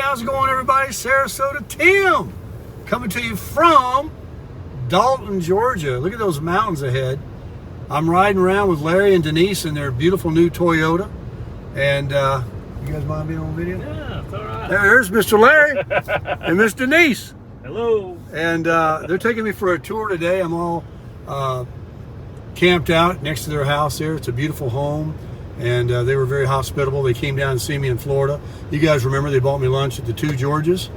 How's it going, everybody? Sarasota Tim coming to you from Dalton, Georgia. Look at those mountains ahead. I'm riding around with Larry and Denise in their beautiful new Toyota. And you guys mind being on video? Yeah, it's all right. There's Mr. Larry and Miss Denise. Hello. And they're taking me for a tour today. I'm all camped out next to their house there. It's a beautiful home. And they were very hospitable. They came down to see me in Florida. You guys remember they bought me lunch at the Two Georges.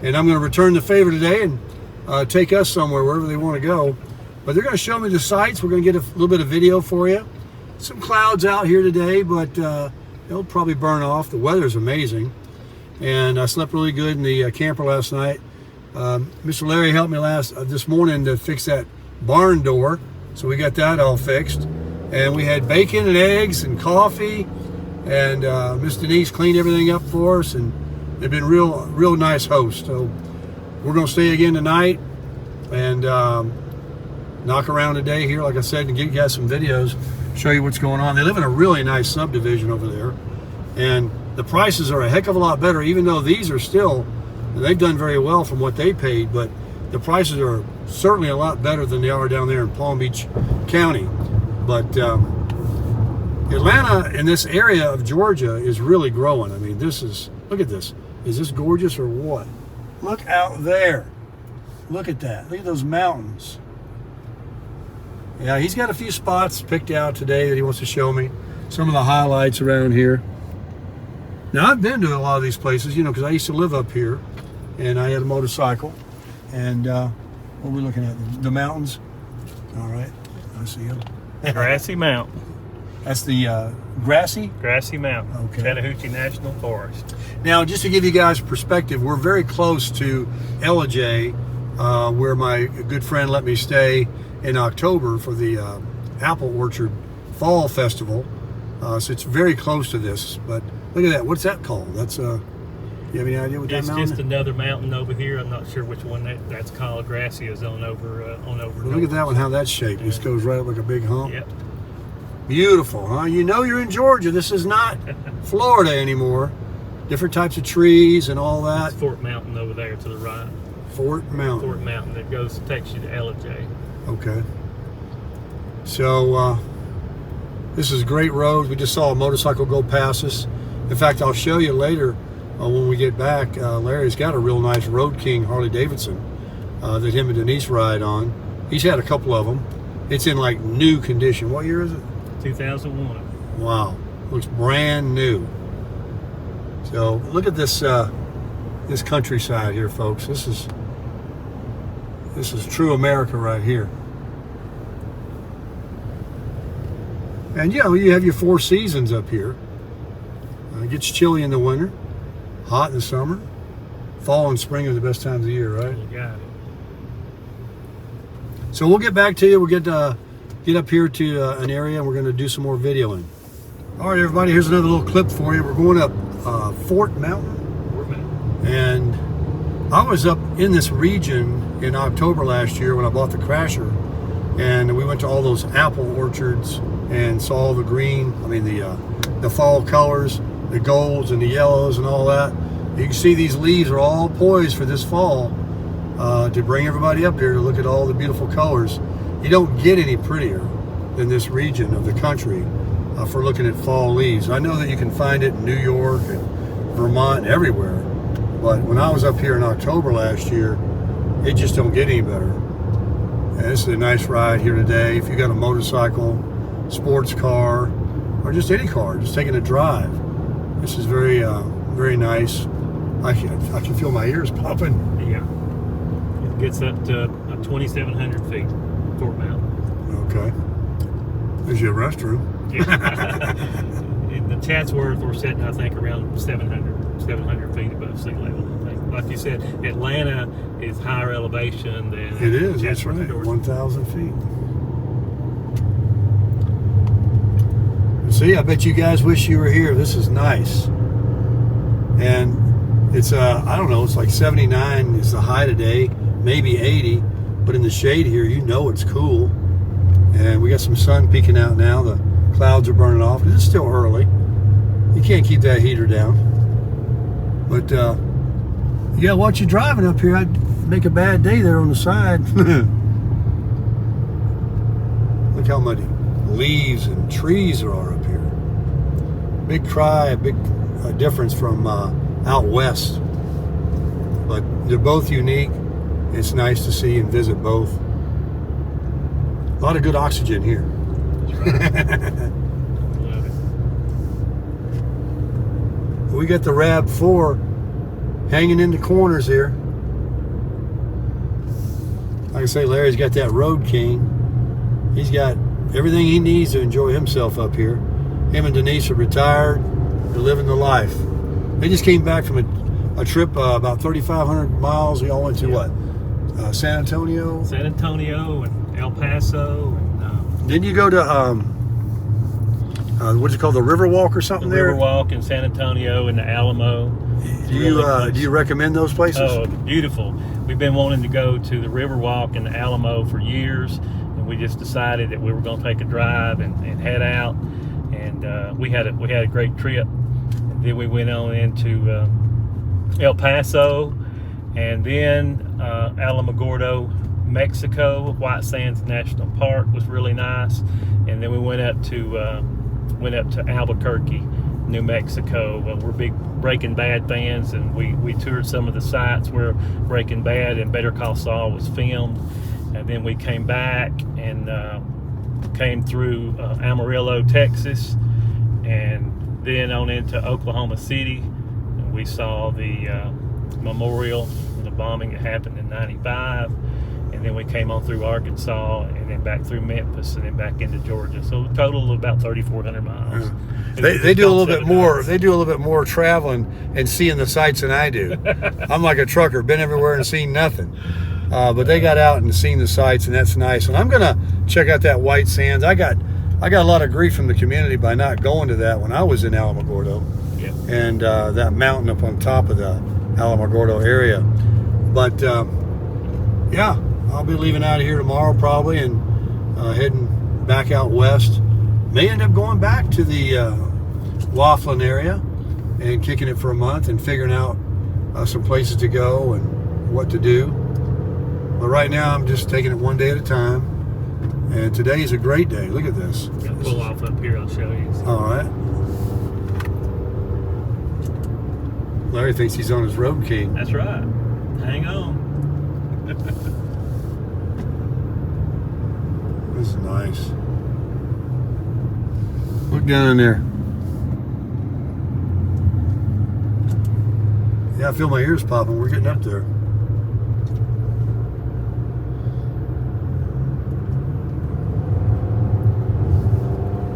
And I'm going to return the favor today and take us somewhere, wherever they want to go. But they're going to show me the sights. We're going to get a little bit of video for you. Some clouds out here today, but they'll probably burn off. The weather's amazing. And I slept really good in the camper last night. Mr. Larry helped me this morning to fix that barn door. So we got that all fixed. And we had bacon and eggs and coffee, and Miss Denise cleaned everything up for us, and they've been real nice hosts. So we're going to stay again tonight and knock around today here, like I said, and give you guys some videos, show you what's going on. They live in a really nice subdivision over there, and the prices are a heck of a lot better, even though these are still, they've done very well from what they paid, but the prices are certainly a lot better than they are down there in Palm Beach County. But Atlanta in this area of Georgia is really growing. I mean, look at this. Is this gorgeous or what? Look out there. Look at that. Look at those mountains. Yeah, he's got a few spots picked out today that he wants to show me. Some of the highlights around here. Now, I've been to a lot of these places, you know, because I used to live up here, and I had a motorcycle. And what are we looking at? The mountains. All right. I see them. Grassy Mountain. That's the Grassy Mountain. Okay. Chattahoochee National Forest. Now, just to give you guys perspective, we're very close to Ellijay, where my good friend let me stay in October for the Apple Orchard Fall Festival. So it's very close to this. But look at that. What's that called? That's you have any idea what that mountain is? It's just another mountain over here. I'm not sure which one that's called. Grassy is on over. Well, look at that one, how that's shaped. This goes right up like a big hump. Yep. Beautiful, huh? You know you're in Georgia. This is not Florida anymore. Different types of trees and all that. It's Fort Mountain over there to the right. Fort Mountain. Fort Mountain that takes you to Ellijay. Okay. So this is great roads. We just saw a motorcycle go past us. In fact, I'll show you later when we get back. Larry's got a real nice Road King Harley Davidson that him and Denise ride on. He's had a couple of them. It's in like new condition. What year is it? 2001. Wow, looks brand new. So look at this this countryside here, folks. This is true America right here. And you know, you have your four seasons up here. It gets chilly in the winter, hot in the summer. Fall and spring are the best times of the year, right? You got it. So we'll get back to you. We'll get up here to an area, and we're going to do some more videoing. All right, everybody, here's another little clip for you. We're going up Fort Mountain. And I was up in this region in October last year when I bought the Crasher, and we went to all those apple orchards and saw the green, the fall colors, the golds and the yellows and all that. You can see these leaves are all poised for this fall to bring everybody up here to look at all the beautiful colors. You don't get any prettier than this region of the country for looking at fall leaves. I know that you can find it in New York and Vermont and everywhere, but when I was up here in October last year, it just don't get any better. And this is a nice ride here today. If you got a motorcycle, sports car, or just any car, just taking a drive, this is very nice. I can feel my ears popping. Yeah. It gets up to 2,700 feet, Fort Mountain. Okay. There's your restroom. Yeah. In the Chatsworth, we're sitting, I think, around 700 feet above sea level. I think. Like you said, Atlanta is higher elevation than it is. That's Chatsworth, right. Georgia. 1,000 feet. See, I bet you guys wish you were here. This is nice. And it's I don't know, it's like 79 is the high today, maybe 80, but in the shade here, you know it's cool. And we got some sun peeking out now. The clouds are burning off. It's still early. You can't keep that heater down. But Yeah, watch you driving up here. I'd make a bad day there on the side. Look how many leaves and trees there are up here. Big difference from out west. But they're both unique. It's nice to see and visit both. A lot of good oxygen here. That's right. Love it. We got the RAV4 hanging in the corners here. Like I say, Larry's got that Road King. He's got everything he needs to enjoy himself up here. Him and Denise are retired. They're living the life. They just came back from a trip about 3,500 miles. We all went to what? San Antonio? San Antonio and El Paso. And, Didn't you go to, what's it called, the Riverwalk or something there? Riverwalk in San Antonio and the Alamo. Do you recommend those places? Oh, beautiful. We've been wanting to go to the Riverwalk and the Alamo for years, and we just decided that we were going to take a drive and head out. And we had a great trip. And then we went on into El Paso, and then Alamogordo, Mexico. White Sands National Park was really nice, and then we went up to Albuquerque, New Mexico. We're big Breaking Bad fans, and we toured some of the sites where Breaking Bad and Better Call Saul was filmed. And then we came back and came through Amarillo, Texas, and then on into Oklahoma City. And we saw the memorial for the bombing that happened in '95. And then we came on through Arkansas, and then back through Memphis, and then back into Georgia. So a total of about 3,400 miles. They do a little bit more. They do a little bit more traveling and seeing the sights than I do. I'm like a trucker, been everywhere and seen nothing. But they got out and seen the sights, and that's nice. And I'm gonna check out that White Sands. I got a lot of grief from the community by not going to that when I was in Alamogordo, Yeah. and that mountain up on top of the Alamogordo area. But yeah, I'll be leaving out of here tomorrow probably and heading back out west. May end up going back to the Laughlin area and kicking it for a month and figuring out some places to go and what to do. But right now I'm just taking it one day at a time. And today is a great day. Look at this. Got to pull off up here, I'll show you. All right. Larry thinks he's on his Road King. That's right. Hang on. This is nice. Look down in there. Yeah, I feel my ears popping. We're getting up there.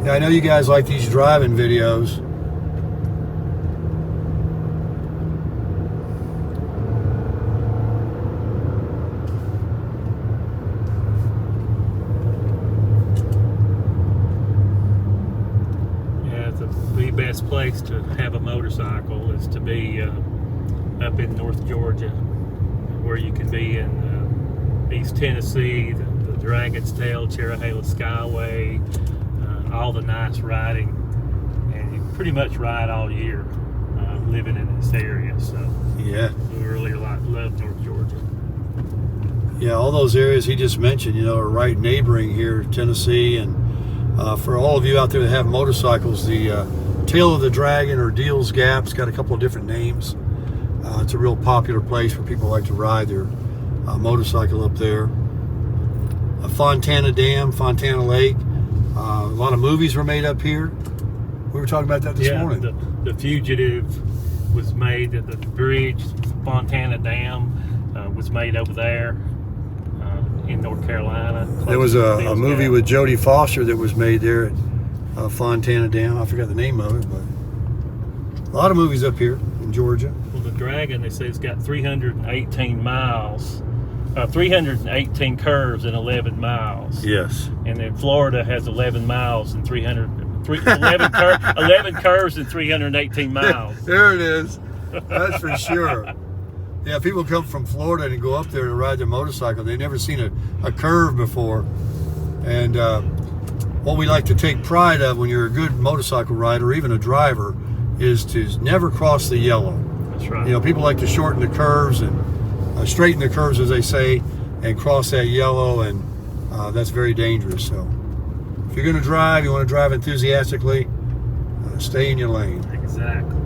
Yeah, I know you guys like these driving videos. The best place to have a motorcycle is to be up in North Georgia, where you can be in East Tennessee, the Dragon's Tail, Cherryhala Skyway, all the nice riding, and you pretty much ride all year living in this area. So yeah, we really love North Georgia. Yeah, all those areas he just mentioned, are right neighboring here, Tennessee. And for all of you out there that have motorcycles, the Tail of the Dragon or Deals Gap's got a couple of different names. It's a real popular place where people like to ride their motorcycle up there. Fontana Dam, Fontana Lake. A lot of movies were made up here. We were talking about that this morning. The Fugitive was made at the bridge. Fontana Dam was made over there in North Carolina. There was a movie with Jodie Foster that was made there at Fontana Dam. I forgot the name of it, but a lot of movies up here in Georgia. Well, the Dragon, they say it's got 318 miles, 318 curves and 11 miles. Yes. And then Florida has 11 miles and 11 curves and 318 miles. There it is. That's for sure. Yeah, people come from Florida and go up there to ride their motorcycle. They've never seen a curve before. And what we like to take pride of when you're a good motorcycle rider or even a driver is to never cross the yellow. That's right. You know, people like to shorten the curves and straighten the curves, as they say, and cross that yellow, and that's very dangerous. So if you're going to drive, you want to drive enthusiastically, stay in your lane. Exactly.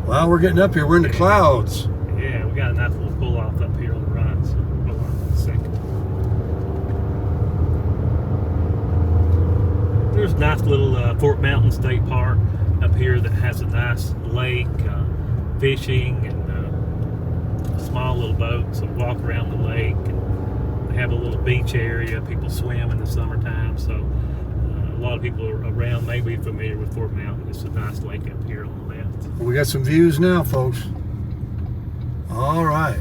Well, we're getting up here. We're in the clouds. Yeah, we got a nice little pull off up here on the right. So hold on a second. There's a nice little Fort Mountain State Park up here that has a nice lake, fishing, and a small little boat. So walk around the lake. And they have a little beach area. People swim in the summertime. So a lot of people around may be familiar with Fort Mountain. It's a nice lake up here on the left. We got some views now, folks. All right.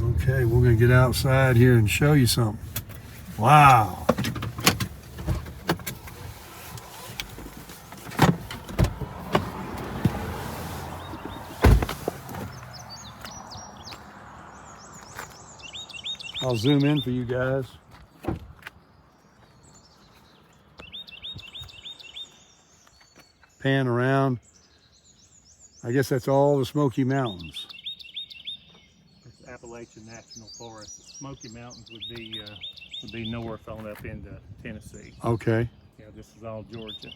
Okay, we're going to get outside here and show you something. Wow. I'll zoom in for you guys. Pan around. I guess that's all the Smoky Mountains. It's Appalachian National Forest. The Smoky Mountains would be north on up into Tennessee. Okay. Yeah, this is all Georgia.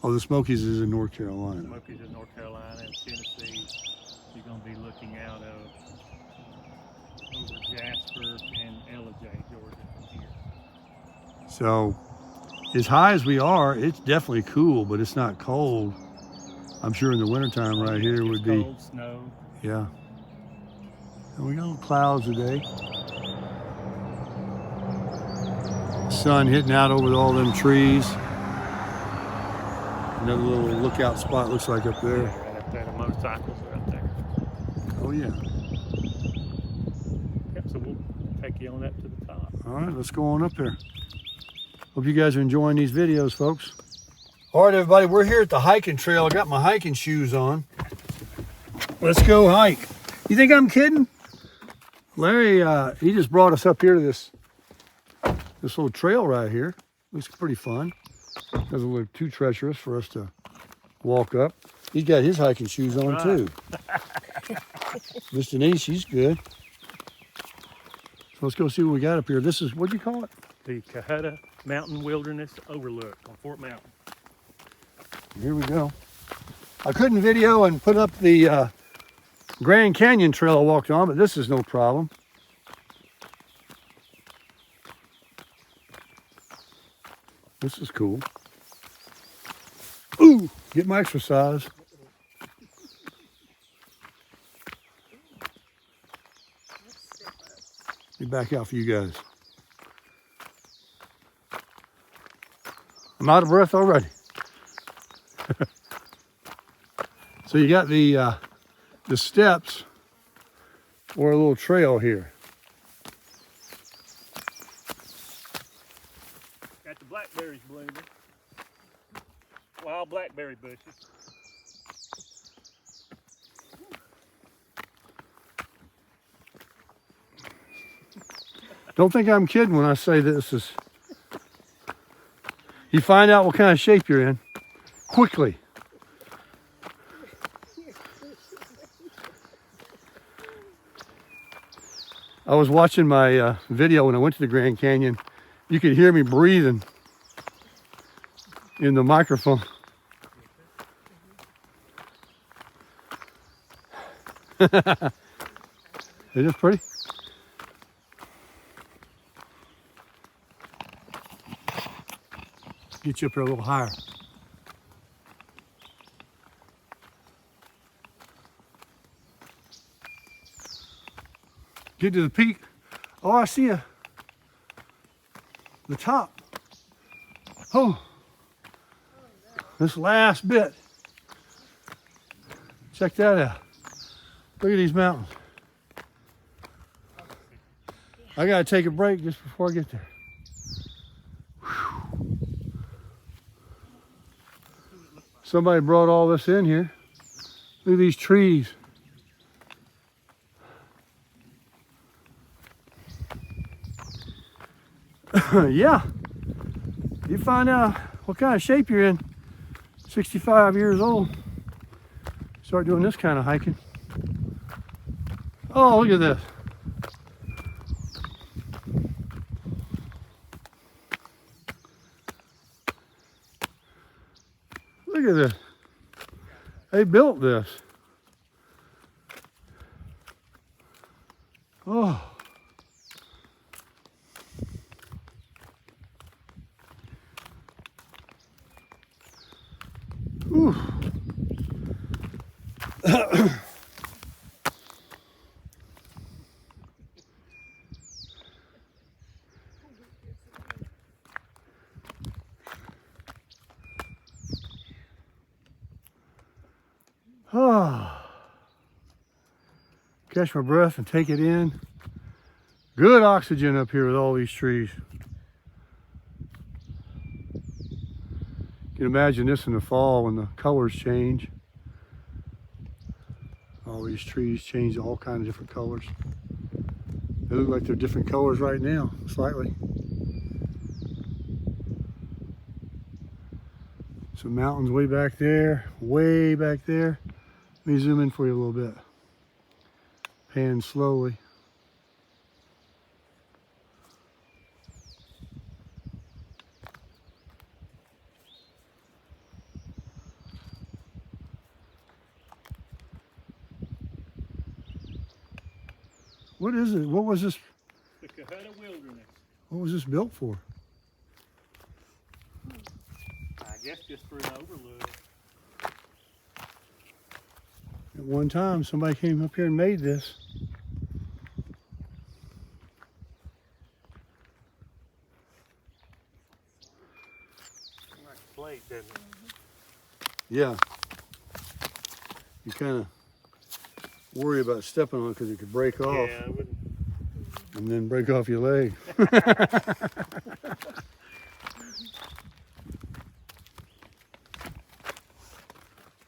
Oh, the Smokies is in North Carolina. Smokies in North Carolina, and Tennessee. You're going to be looking out of over Jasper and Ellijay, Georgia, from here. So, as high as we are, it's definitely cool, but it's not cold. I'm sure in the wintertime right here would be. Cold, snow. Yeah. And we got little clouds today. Sun hitting out over all them trees. Another little lookout spot looks like up there. Yeah, right up there. The motorcycles are up there. Oh yeah. Yep, so we'll take you on up to the top. All right, let's go on up there. Hope you guys are enjoying these videos, folks. All right, everybody, we're here at the hiking trail. I got my hiking shoes on. Let's go hike. You think I'm kidding? Larry, he just brought us up here to this little trail right here. Looks pretty fun. Doesn't look too treacherous for us to walk up. He's got his hiking shoes on too. Miss Denise, she's good. So let's go see what we got up here. This is, what do you call it? The Cohutta Mountain Wilderness Overlook on Fort Mountain. Here we go. I couldn't video and put up the Grand Canyon trail I walked on, but this is no problem. This is cool. Ooh, get my exercise. Be back out for you guys. I'm out of breath already. So you got the steps or a little trail here. Got the blackberries blooming. Wild blackberry bushes. Don't think I'm kidding when I say this is, you find out what kind of shape you're in quickly. I was watching my video when I went to the Grand Canyon. You could hear me breathing in the microphone. Isn't it pretty? Get you up here a little higher. Get to the peak. Oh, I see the top. Oh, this last bit. Check that out. Look at these mountains. I gotta take a break just before I get there. Somebody brought all this in here. Look at these trees. Yeah, you find out what kind of shape you're in 65 years old. Start doing this kind of hiking. Oh, look at this. Look at this. They built this. Oh. Whew. Catch my breath and take it in. Good oxygen up here with all these trees. You can imagine this in the fall when the colors change. All these trees change all kinds of different colors. They look like they're different colors right now, slightly. Some mountains way back there, way back there. Let me zoom in for you a little bit. Pan slowly. What is it? What was this? The Cohutta Wilderness. What was this built for? I guess just for an overlook. At one time, somebody came up here and made this. Like a plate, doesn't it? Yeah. You kind of worry about stepping on it because it could break off. Yeah, I wouldn't. And then break off your leg.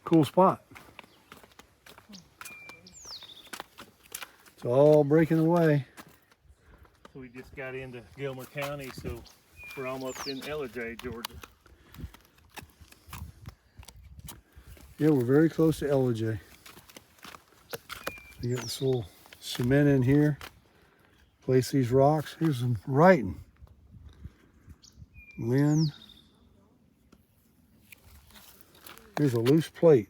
Cool spot. It's all breaking away. So we just got into Gilmer County, so we're almost in LJ, Georgia. Yeah, we're very close to LJ. You got this little cement in here. Place these rocks. Here's some writing. Lynn. Here's a loose plate.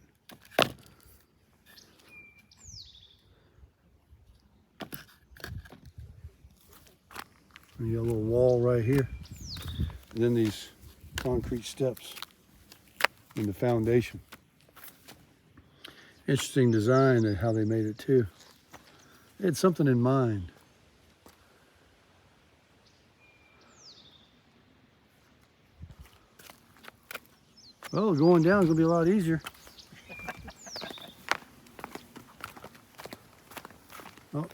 And you got a little wall right here. And then these concrete steps in the foundation. Interesting design and how they made it too. They had something in mind. Well, going down is going to be a lot easier. Oh,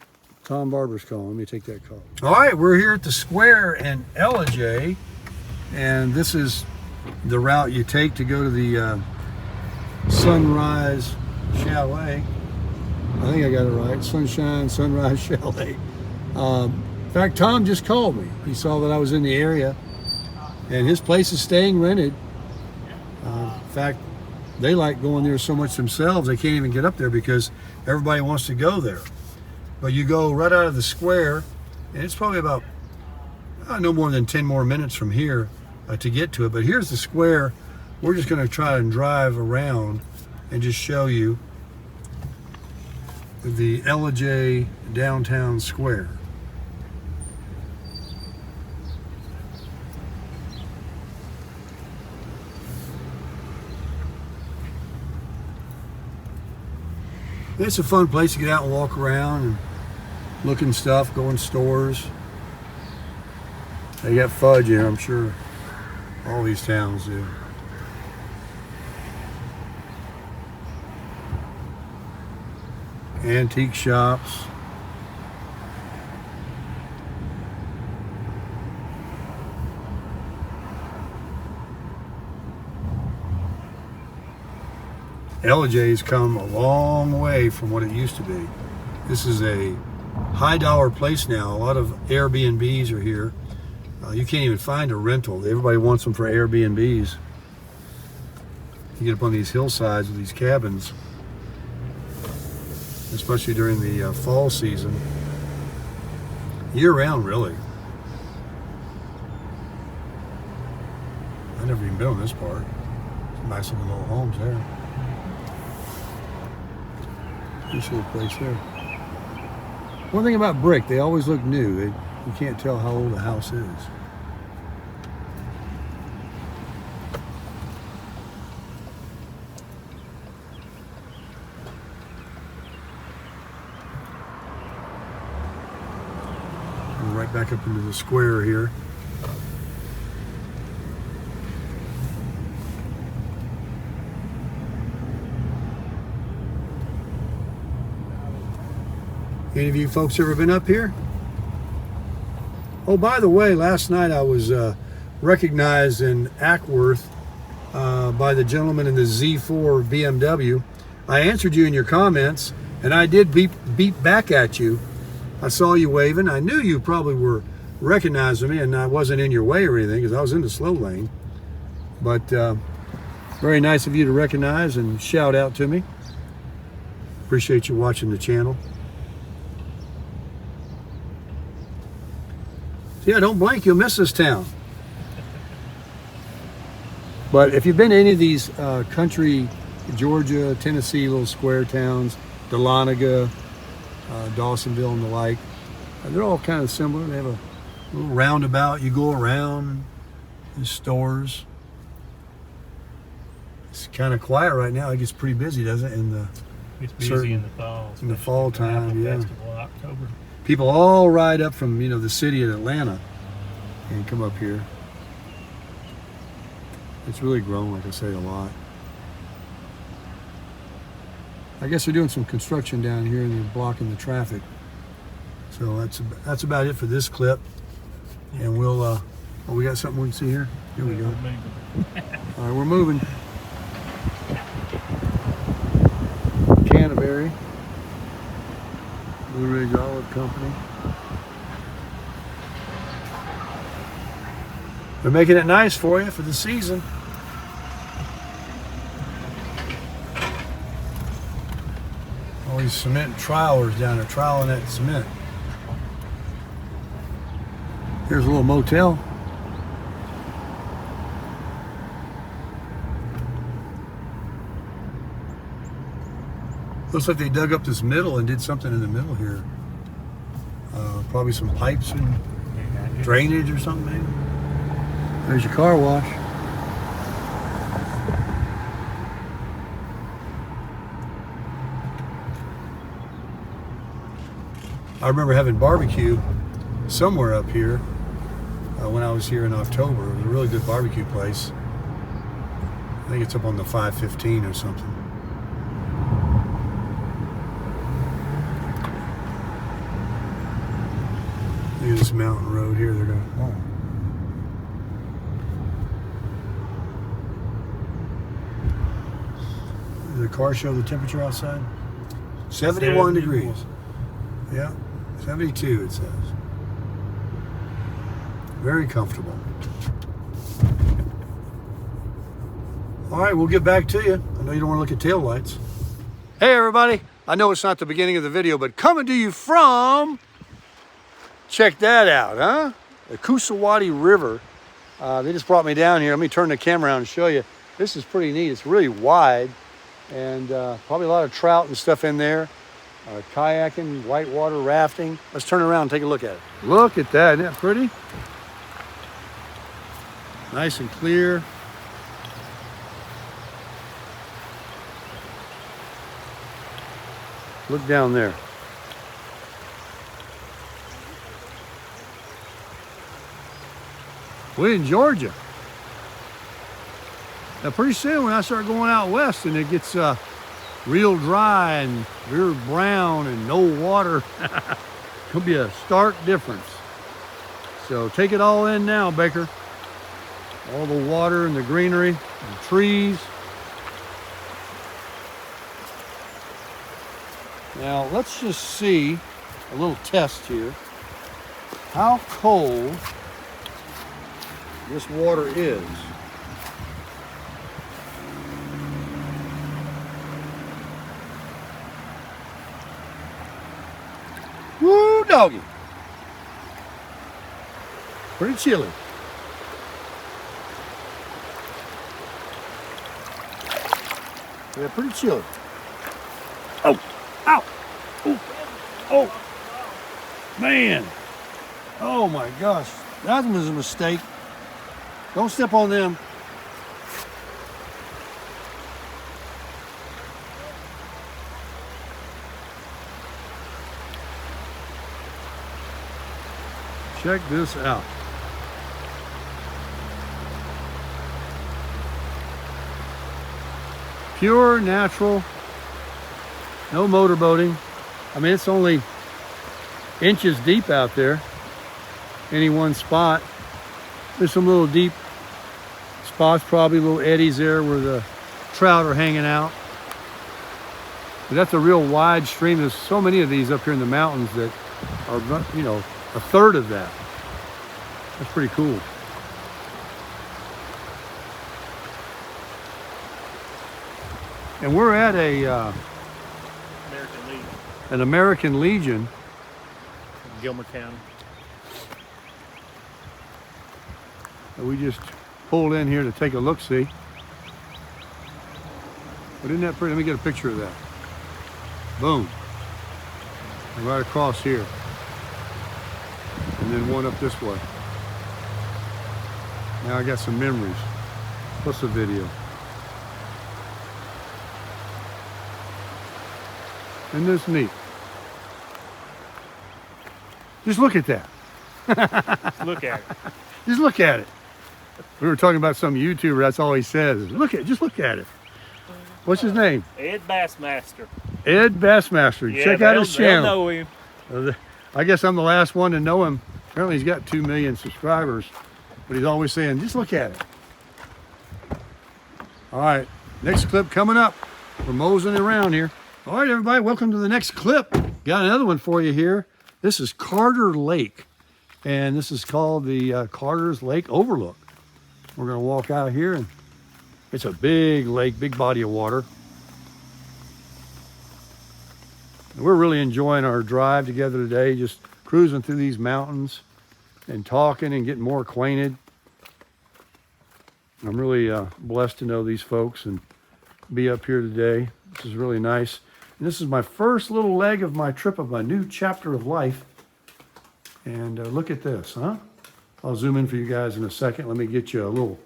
Tom Barber's calling. Let me take that call. All right, we're here at the square in LJ, and this is the route you take to go to the Sunrise Chalet. I think I got it right. Sunrise Chalet. In fact, Tom just called me. He saw that I was in the area, and his place is staying rented. In fact, they like going there so much themselves they can't even get up there because everybody wants to go there. But you go right out of the square, and it's probably about no more than 10 more minutes from here to get to it. But here's the square. We're just going to try and drive around and just show you the LJ downtown square. It's a fun place to get out and walk around and look and stuff, go in stores. They got fudge here, I'm sure. All these towns do. Antique shops. LJ's come a long way from what it used to be. This is a high dollar place now. A lot of Airbnbs are here. You can't even find a rental. Everybody wants them for Airbnbs. You get up on these hillsides with these cabins, especially during the fall season. Year round, really. I've never even been on this part. Some nice looking little homes there. This little place there. One thing about brick, they always look new. You can't tell how old the house is. Right back up into the square here. Any of you folks ever been up here? Oh, by the way, last night I was recognized in Ackworth by the gentleman in the Z4 BMW. I answered you in your comments, and I did beep back at you. I saw you waving. I knew you probably were recognizing me, and I wasn't in your way or anything because I was in the slow lane. But very nice of you to recognize and shout out to me. Appreciate you watching the channel. So yeah, don't blink, you'll miss this town. But if you've been to any of these country, Georgia, Tennessee little square towns, Dahlonega, Dawsonville and the like, they're all kind of similar. They have a little roundabout. You go around the stores. It's kind of quiet right now. It gets pretty busy, doesn't it? It's busy in the fall. In the fall time, yeah. Festival, October. People all ride up from, the city of Atlanta and come up here. It's really grown, like I say, a lot. I guess they're doing some construction down here and they're blocking the traffic. So that's about it for this clip. And we'll, oh, we got something we can see here? Here we go. All right, we're moving. Canterbury. Blue Ridge Olive Company. They're making it nice for you for the season. All these cement trowelers down there, troweling that cement. Here's a little motel. Looks like they dug up this middle and did something in the middle here. Probably some pipes and drainage or something maybe. There's your car wash. I remember having barbecue somewhere up here when I was here in October. It was a really good barbecue place. I think it's up on the 515 or something. Look at this mountain road here. They're going. Oh. Does the car show the temperature outside? 71 degrees. Yeah, 72 it says. Very comfortable. All right, we'll get back to you. I know you don't want to look at tail lights. Hey everybody, I know it's not the beginning of the video, but coming to you from, check that out, huh? The Coosawattee River. They just brought me down here. Let me turn the camera around and show you. This is pretty neat. It's really wide and probably a lot of trout and stuff in there. Kayaking, whitewater rafting. Let's turn around and take a look at it. Look at that, isn't that pretty? Nice and clear. Look down there. We're in Georgia. Now pretty soon when I start going out west and it gets real dry and real brown and no water, it'll be a stark difference. So take it all in now, Baker. All the water and the greenery, the trees. Now let's just see a little test here. How cold this water is. doggy. Pretty chilly. Yeah, pretty chilly. Oh, ow, oh, oh, man. Oh my gosh, that was a mistake. Don't step on them. Check this out. Pure, natural, no motorboating. I mean, it's only inches deep out there, any one spot. There's some little deep spots, probably little eddies there where the trout are hanging out. But that's a real wide stream. There's so many of these up here in the mountains that are, you know, a third of that. That's pretty cool. And we're at an American Legion. Gilmer County. We just pulled in here to take a look-see. But isn't that pretty? Let me get a picture of that. Boom. And right across here. And then one up this way. Now I got some memories. Plus a video. Isn't this neat? Just look at that. Look at it. Just look at it. We were talking about some YouTuber, that's all he says. Just look at it. What's his name? Ed Bassmaster. Ed Bassmaster. Yeah, check out his channel. Know him. I guess I'm the last one to know him. Apparently he's got 2 million subscribers, but he's always saying, just look at it. All right, next clip coming up. We're moseying around here. All right, everybody, welcome to the next clip. Got another one for you here. This is Carter Lake, and this is called the Carter's Lake Overlook. We're gonna walk out here, and it's a big lake, big body of water. And we're really enjoying our drive together today, just cruising through these mountains and talking and getting more acquainted. I'm really blessed to know these folks and be up here today. This is really nice. And this is my first little leg of my trip, of my new chapter of life. And look at this, huh? I'll zoom in for you guys in a second. Let me get you a little,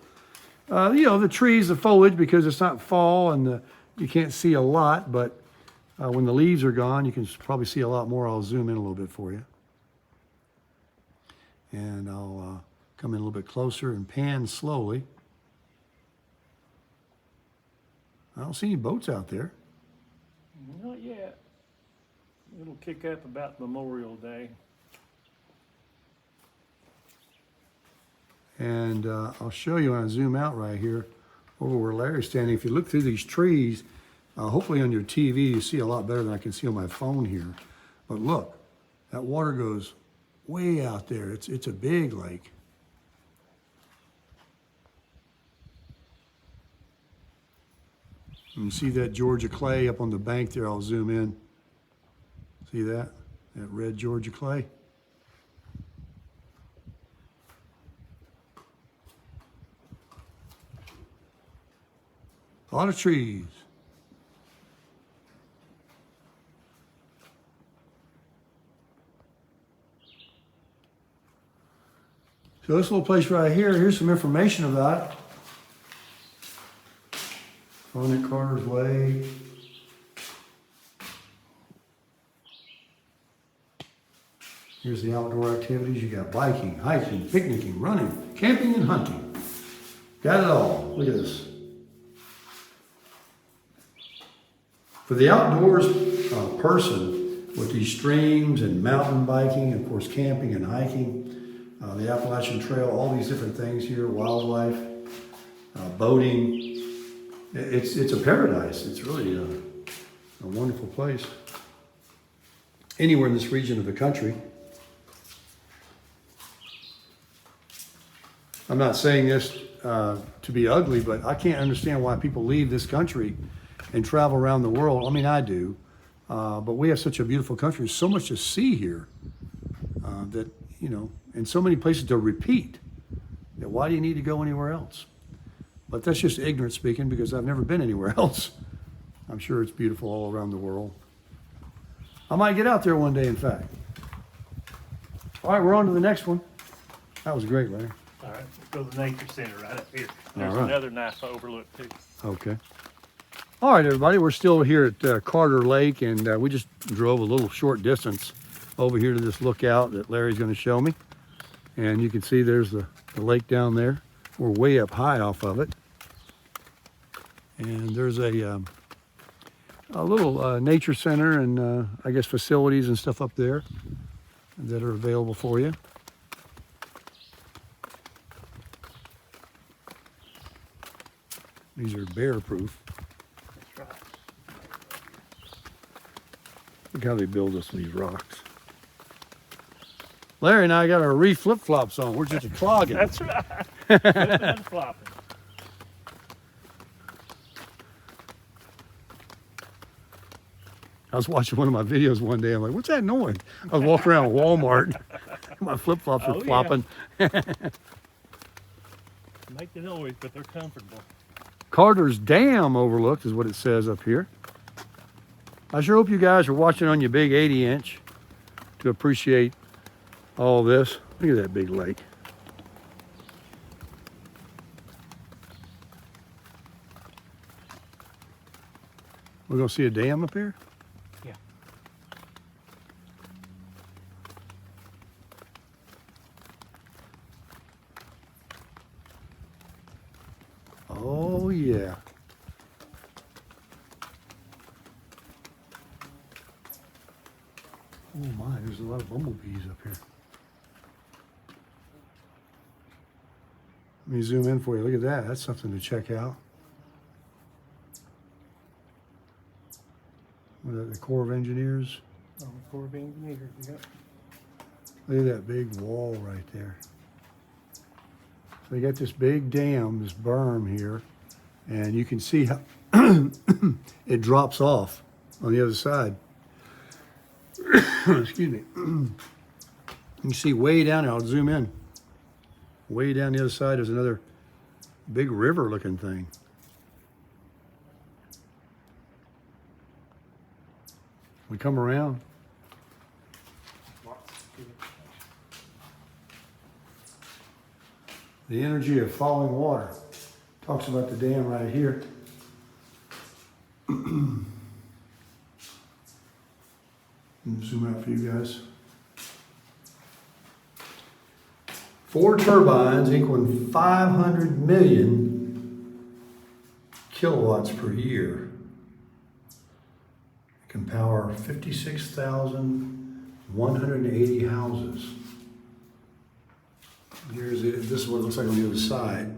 you know, the trees, the foliage, because it's not fall and you can't see a lot, but when the leaves are gone, you can probably see a lot more. I'll zoom in a little bit for you. And I'll come in a little bit closer and pan slowly. I don't see any boats out there. Not yet. It'll kick up about Memorial Day. And I'll show you when I zoom out right here over where Larry's standing. If you look through these trees, hopefully on your TV you see a lot better than I can see on my phone here. But look, that water goes way out there. It's a big lake. And you see that Georgia clay up on the bank there? I'll zoom in. See that? That red Georgia clay? A lot of trees. So this little place right here, here's some information about it. On at Carter's Lake. Here's the outdoor activities. You got biking, hiking, picnicking, running, camping, and hunting. Got it all. Look at this. For the outdoors person with these streams and mountain biking, and of course camping and hiking, the Appalachian Trail, all these different things here, wildlife, boating. It's a paradise. It's really a wonderful place. Anywhere in this region of the country. I'm not saying this to be ugly, but I can't understand why people leave this country and travel around the world. I mean, I do. But we have such a beautiful country. There's so much to see here. that, you know, and so many places to repeat. That why do you need to go anywhere else? But that's just ignorant speaking because I've never been anywhere else. I'm sure it's beautiful all around the world. I might get out there one day, in fact. All right, we're on to the next one. That was great, Larry. All right, let's go to the nature center right up here. There's All right. another nice overlook too. Okay. All right, everybody, we're still here at Carter Lake, and we just drove a little short distance over here to this lookout that Larry's going to show me. And you can see there's the lake down there. We're way up high off of it. And there's a little nature center and I guess facilities and stuff up there that are available for you. These are bear proof. That's right. Look how they build us these rocks. Larry and I got our reef flip-flops on. We're just clogging. That's right. Flipping and flopping. I was watching one of my videos one day. I'm like, what's that noise? I was walking around Walmart. My flip-flops were flopping. Yeah. Make the noise, but they're comfortable. Carter's Dam overlook is what it says up here. I sure hope you guys are watching on your big 80-inch to appreciate all this. Look at that big lake. We're gonna see a dam up here? Yeah. Oh yeah. Oh my, there's a lot of bumblebees up here. Let me zoom in for you. Look at that. That's something to check out. What is that, the Corps of Engineers? Oh, Corps of Engineers, yep. Look at that big wall right there. So you got this big dam, this berm here, and you can see how it drops off on the other side. Excuse me. You can see way down there. I'll zoom in. Way down the other side is another big river looking thing. We come around. The energy of falling water. Talks about the dam right here. Zoom out for you guys. 4 turbines equaling 500 million kilowatts per year can power 56,180 houses. Here's it. This is what it looks like on the other side.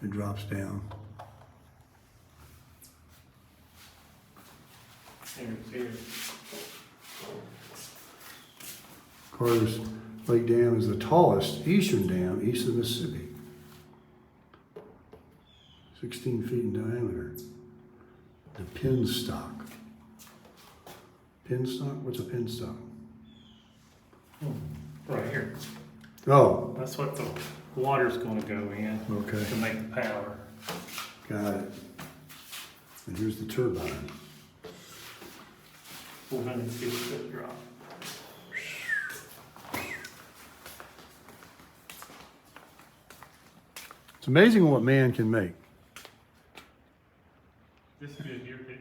It drops down. Here. Carter's Lake Dam is the tallest eastern dam east of the Mississippi. 16 feet in diameter. The penstock. Penstock? What's a penstock? Right here. Oh, That's what the water's gonna go in okay. to make the power. Got it. And here's the turbine. 450 foot drop. It's amazing what man can make. This good here, 50.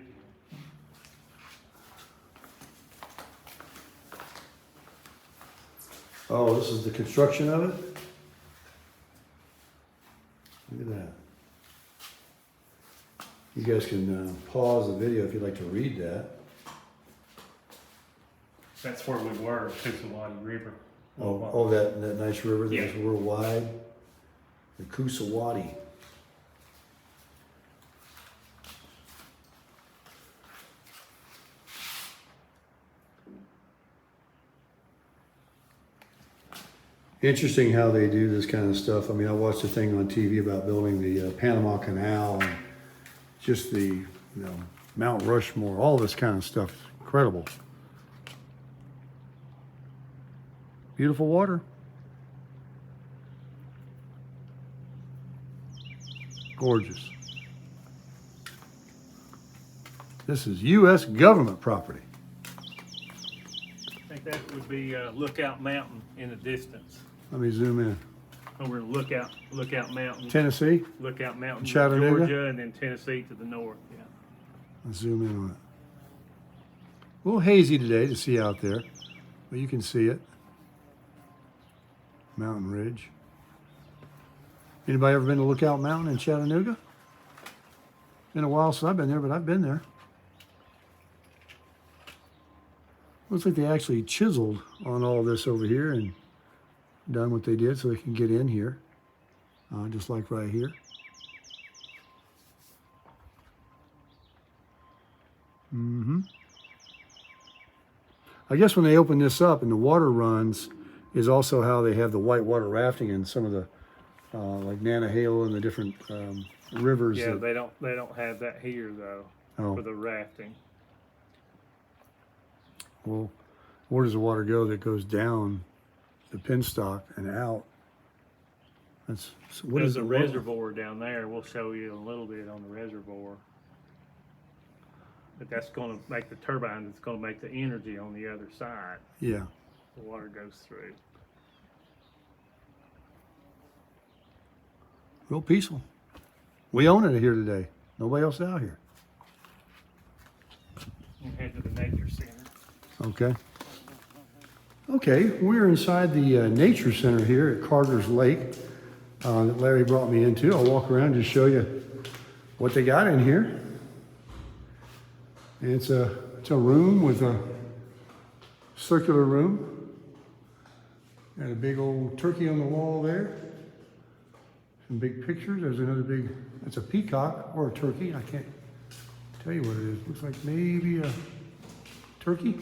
Oh, this is the construction of it? Look at that. You guys can pause the video if you'd like to read that. That's where we were, Coosawhattie River. Oh, that nice river that Yeah. is worldwide. The Coosawhattie. Interesting how they do this kind of stuff. I mean, I watched a thing on TV about building the Panama Canal and just the, Mount Rushmore, all this kind of stuff. Incredible. Beautiful water. Gorgeous. This is U.S. government property. I think that would be Lookout Mountain in the distance. Let me zoom in. Over Lookout Mountain. Tennessee, Lookout Mountain, Chattanooga? Georgia, and then Tennessee to the north. Yeah. let's zoom in on it. A little hazy today to see out there, but you can see it. Mountain Ridge. Anybody ever been to Lookout Mountain in Chattanooga? Been a while since I've been there, but I've been there. Looks like they actually chiseled on all this over here and done what they did so they can get in here, just like right here. I guess when they open this up and the water runs is also how they have the whitewater rafting in some of the like Nantahala and the different rivers. Yeah, that, they don't have that here though for the rafting. Well, where does the water go that goes down the penstock and out? That's so what There's is a the reservoir down there. We'll show you a little bit on the reservoir. But that's going to make the turbine. It's going to make the energy on the other side. Yeah. The water goes through. Real peaceful. We own it here today. Nobody else out here. You head to the nature center. Okay. Okay, we're inside the Nature Center here at Carter's Lake that Larry brought me into. I'll walk around and just show you what they got in here. And it's a room with a circular room. Got a big old turkey on the wall there. Some big pictures. There's another big, it's a peacock or a turkey. I can't tell you what it is. Looks like maybe a turkey.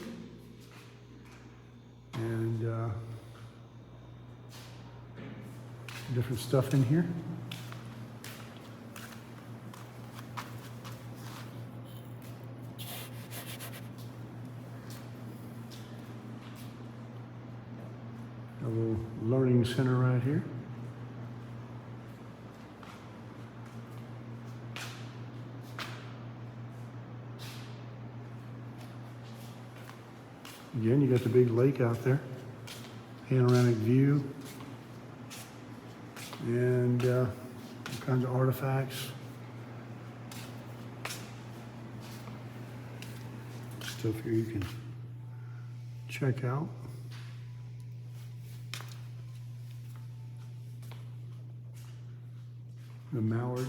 And different stuff in here. A little learning center right here. Again, you got the big lake out there, panoramic view, and all kinds of artifacts. Stuff here you can check out. The mallard.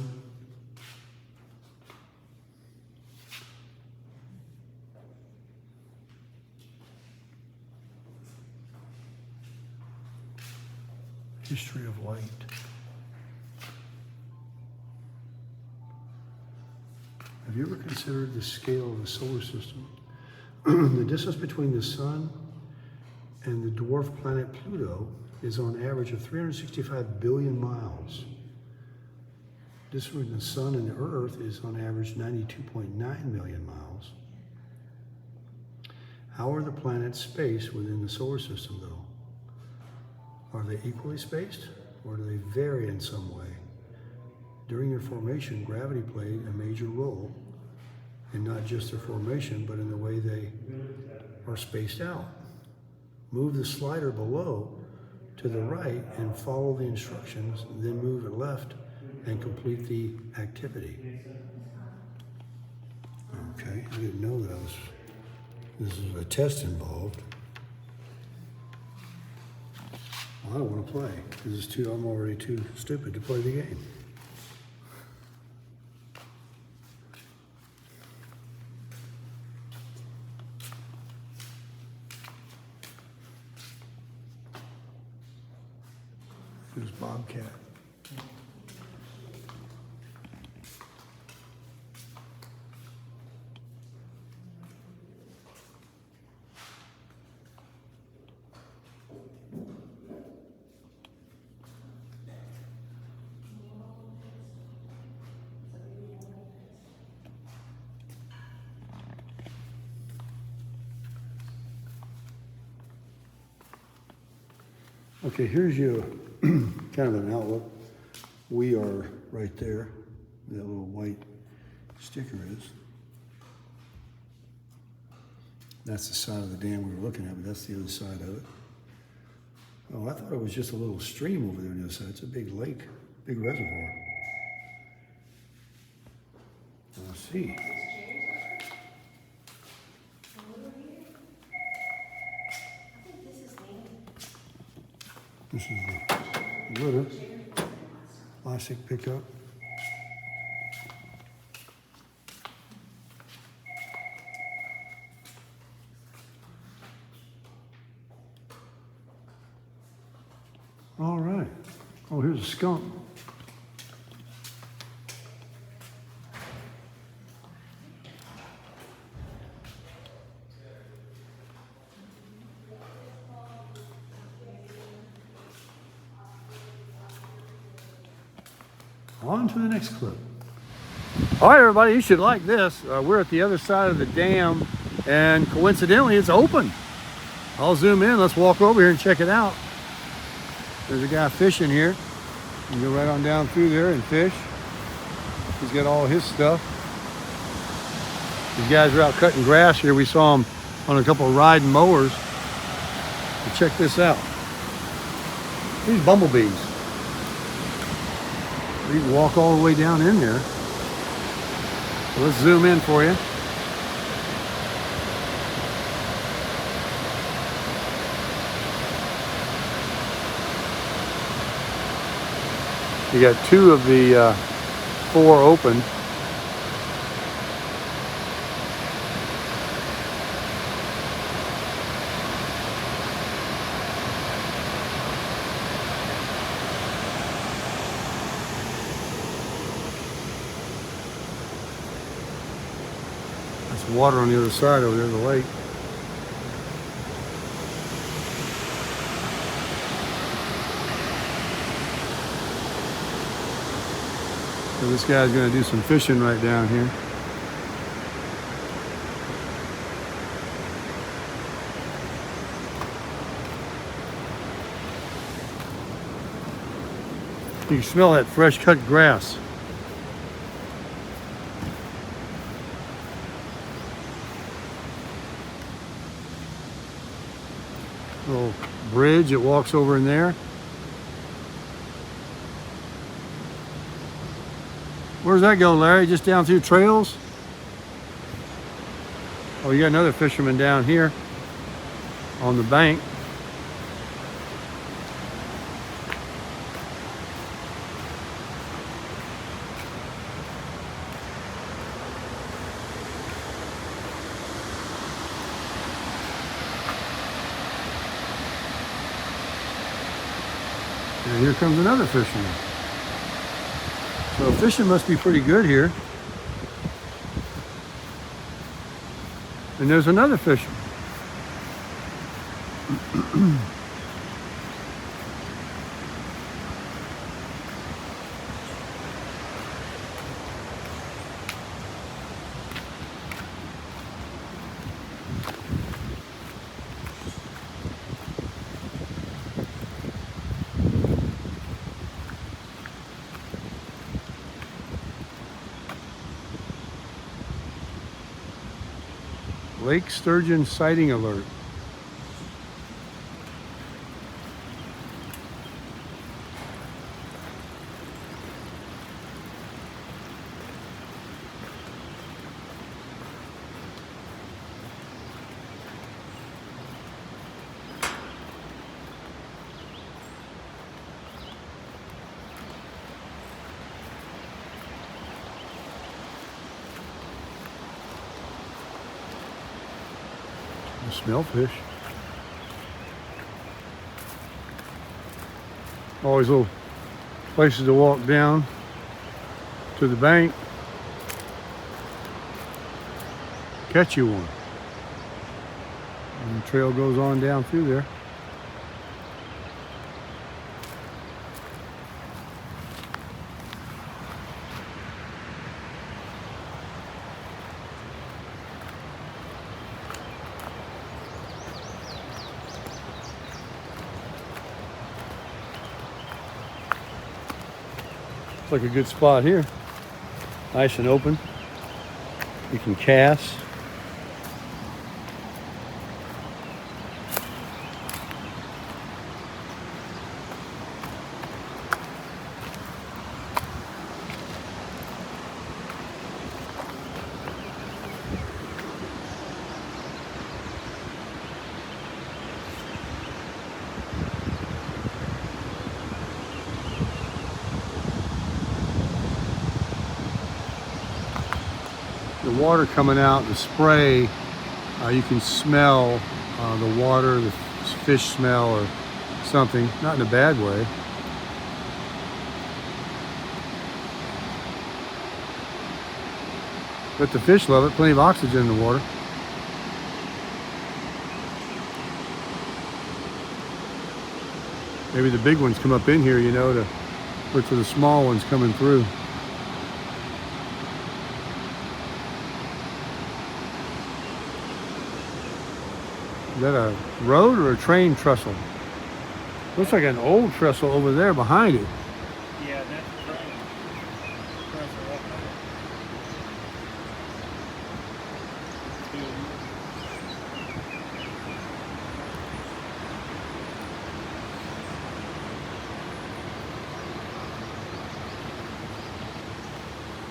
History of light. Have you ever considered the scale of the solar system? The distance between the sun and the dwarf planet Pluto is on average of 365 billion miles. Distance between the sun and the Earth is on average 92.9 million miles. How are the planets spaced within the solar system, though? Are they equally spaced, or do they vary in some way? During their formation, gravity played a major role in not just their formation, but in the way they are spaced out. Move the slider below to the right and follow the instructions, then move it left and complete the activity. Okay, I didn't know that this is a test involved. I don't want to play because I'm already too stupid to play the game. There's Bobcat. Okay, here's your kind of an outlook. We are right there. That little white sticker is. That's the side of the dam we were looking at, but that's the other side of it. Oh, I thought it was just a little stream over there on the other side. It's a big lake, big reservoir. I see. This is the litter, plastic pickup. All right. Oh, here's a skunk. On to the next clip. All right, everybody, you should like this. We're at the other side of the dam, and coincidentally, it's open. I'll zoom in. Let's walk over here and check it out. There's a guy fishing here. You can go right on down through there and fish. He's got all his stuff. These guys are out cutting grass here. We saw them on a couple of riding mowers. But check this out. These bumblebees. You can walk all the way down in there. So let's zoom in for you. You got 2 of the 4 open. There's water on the other side over there, the lake. So this guy's going to do some fishing right down here. You can smell that fresh cut grass. Little bridge that walks over in there. Where does that go, Larry? Just down through trails? Oh, you got another fisherman down here on the bank. And here comes another fisherman. So fishing must be pretty good here. And there's another fisherman. Lake sturgeon sighting alert. Smell fish. Always little places to walk down to the bank. Catch you one. And the trail goes on down through there. Looks like a good spot here. Nice and open. You can cast. The water coming out, the spray, you can smell the water, the fish smell or something, not in a bad way. But the fish love it, plenty of oxygen in the water. Maybe the big ones come up in here, you know, to look for the small ones coming through. Is that a road or a train trestle? Looks like an old trestle over there behind it. Yeah, that's a train. Trestle up there.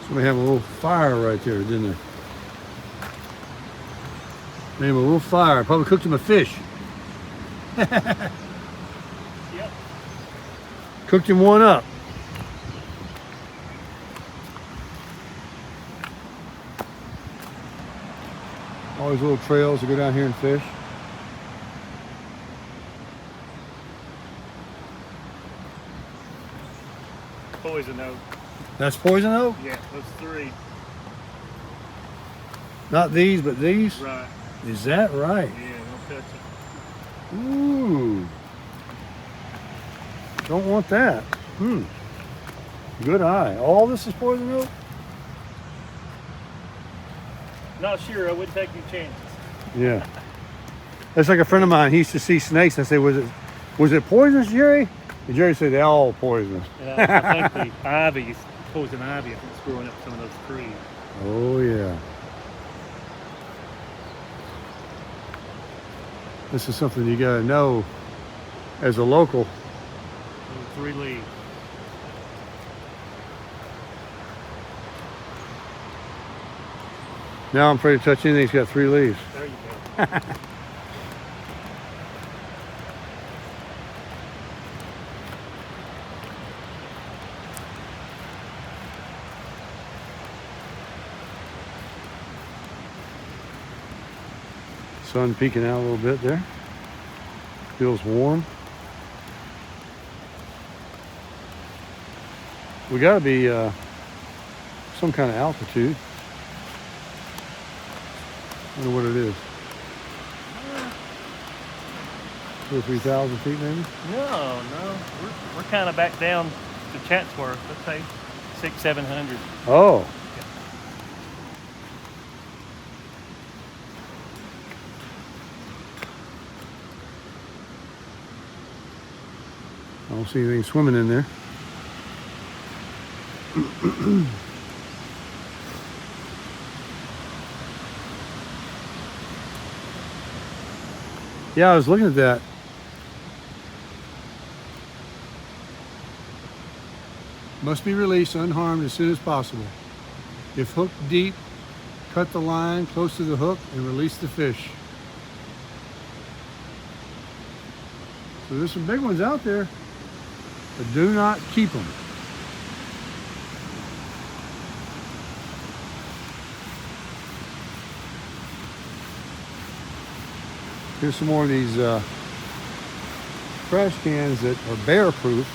Somebody had a little fire right there, didn't they? Made him a little fire. Probably cooked him a fish. Yep. Cooked him one up. All these little trails to go down here and fish. Poison oak. That's poison oak? Yeah, those three. Not these, but these? Right. Is that right? Yeah, don't touch it. Ooh. Don't want that. Good eye. All this is poison oak? Not sure. I wouldn't take any chances. Yeah. That's like a friend of mine. He used to see snakes. I said, was it poisonous, Jerry? And Jerry said, they're all poisonous. I think the ivy, poison ivy, I think it's growing up some of those trees. Oh, yeah. This is something you got to know as a local. Little 3 leaves. Now I'm afraid to touch anything that's got 3 leaves. There you go. Sun peeking out a little bit there. Feels warm. We got to be some kind of altitude. I wonder what it is. 2,000 or 3,000 feet maybe? No. We're kind of back down to Chatsworth. Let's say 600-700. Oh. I don't see anything swimming in there. Yeah, I was looking at that. Must be released unharmed as soon as possible. If hooked deep, cut the line close to the hook and release the fish. So there's some big ones out there, but do not keep them. Here's some more of these trash cans that are bear proof,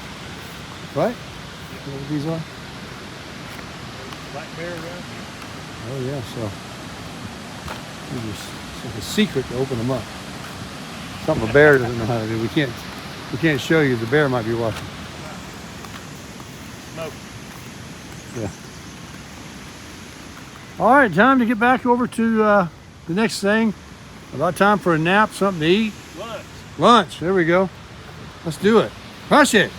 right? You know what these are? Black bear around here. Oh yeah, so it's like a secret to open them up. Something a bear doesn't know how to do. We can't show you. The bear might be watching. Smoke. Yeah. All right, time to get back over to the next thing. About time for a nap, something to eat. Lunch. Lunch. There we go. Let's do it. Crush it.